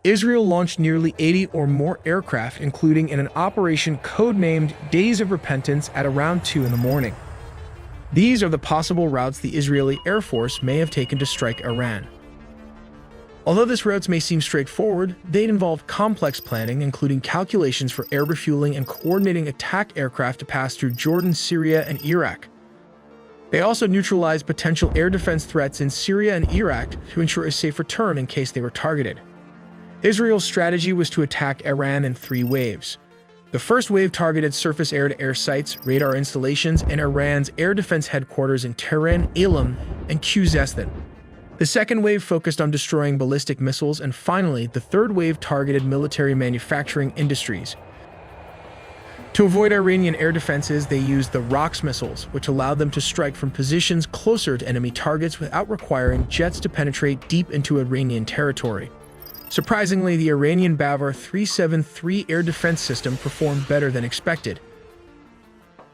Israel launched nearly 80 or more aircraft, including in an operation codenamed Days of Repentance at around 2 in the morning. These are the possible routes the Israeli Air Force may have taken to strike Iran. Although these routes may seem straightforward, they involve complex planning, including calculations for air refueling and coordinating attack aircraft to pass through Jordan, Syria, and Iraq. They also neutralize potential air defense threats in Syria and Iraq to ensure a safe return in case they were targeted. Israel's strategy was to attack Iran in 3 waves. The first wave targeted surface air-to-air sites, radar installations, and Iran's air defense headquarters in Tehran, Aylam, and Khuzestan. The second wave focused on destroying ballistic missiles, and finally, the third wave targeted military manufacturing industries. To avoid Iranian air defenses, they used the ROX missiles, which allowed them to strike from positions closer to enemy targets without requiring jets to penetrate deep into Iranian territory. Surprisingly, the Iranian Bavar 373 air defense system performed better than expected.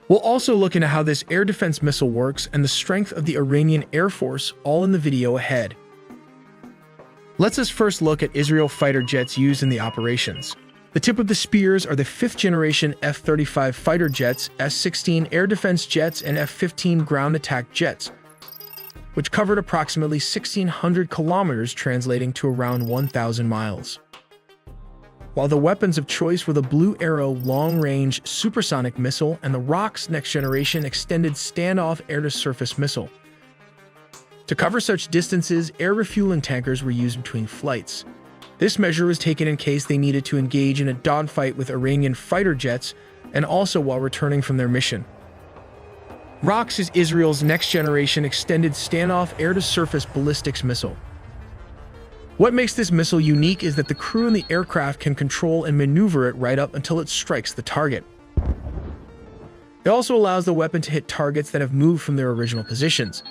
We'll also look into how this air defense missile works and the strength of the Iranian Air Force, all in the video ahead. Let's us first look at Israel fighter jets used in the operations. The tip of the spears are the 5th-generation F-35 fighter jets, S-16 air defense jets, and F-15 ground attack jets, which covered approximately 1,600 kilometers, translating to around 1,000 miles. While the weapons of choice were the Blue Arrow long-range supersonic missile and the ROX next-generation extended standoff air-to-surface missile. To cover such distances, air refueling tankers were used between flights. This measure was taken in case they needed to engage in a dogfight with Iranian fighter jets and also while returning from their mission. ROX is Israel's next-generation extended standoff air-to-surface ballistics missile. What makes this missile unique is that the crew in the aircraft can control and maneuver it right up until it strikes the target. It also allows the weapon to hit targets that have moved from their original positions.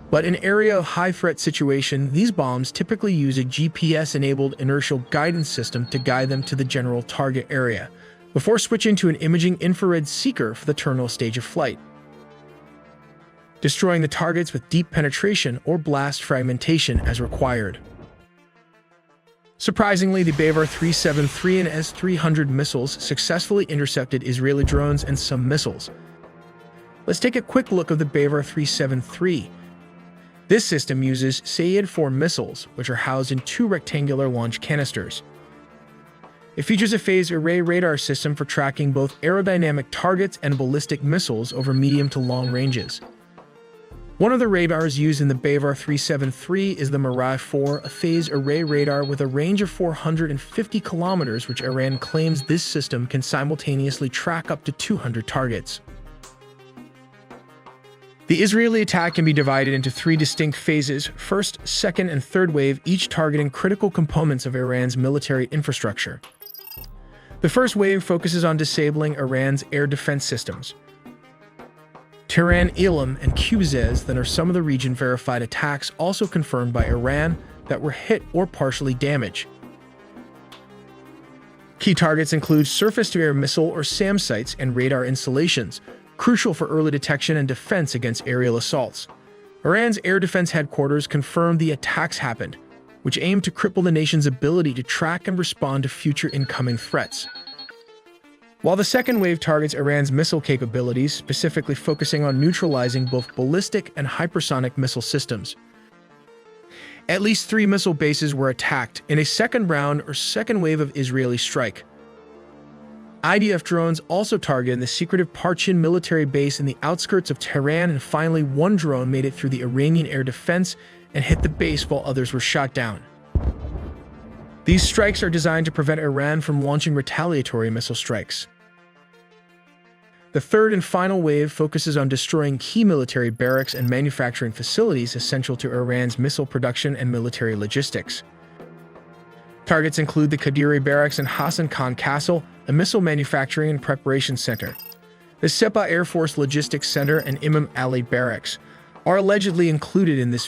But in area of high-threat situation, these bombs typically use a GPS-enabled inertial guidance system to guide them to the general target area, before switching to an imaging infrared seeker for the terminal stage of flight, destroying the targets with deep penetration or blast fragmentation as required. Surprisingly, the Bavar 373 and S-300 missiles successfully intercepted Israeli drones and some missiles. Let's take a quick look at the Bavar 373. This system uses Sayed-4 missiles, which are housed in 2 rectangular launch canisters. It features a phased array radar system for tracking both aerodynamic targets and ballistic missiles over medium to long ranges. One of the radars used in the Bavar 373 is the Mirai 4, a phased array radar with a range of 450 kilometers, which Iran claims this system can simultaneously track up to 200 targets. The Israeli attack can be divided into 3 distinct phases: first, second, and third wave, each targeting critical components of Iran's military infrastructure. The first wave focuses on disabling Iran's air defense systems. Tehran, Aylam, and Khuzestan are some of the region-verified attacks also confirmed by Iran that were hit or partially damaged. Key targets include surface-to-air missile or SAM sites and radar installations, crucial for early detection and defense against aerial assaults. Iran's air defense headquarters confirmed the attacks happened, which aimed to cripple the nation's ability to track and respond to future incoming threats. While the second wave targets Iran's missile capabilities, specifically focusing on neutralizing both ballistic and hypersonic missile systems. At least 3 missile bases were attacked in a second round or second wave of Israeli strike. IDF drones also targeted the secretive Parchin military base in the outskirts of Tehran, and finally 1 drone made it through the Iranian air defense and hit the base while others were shot down. These strikes are designed to prevent Iran from launching retaliatory missile strikes. The third and final wave focuses on destroying key military barracks and manufacturing facilities essential to Iran's missile production and military logistics. Targets include the Qadiri Barracks and Hassan Khan Castle, a missile manufacturing and preparation center. The Sepah Air Force Logistics Center and Imam Ali Barracks are allegedly included in this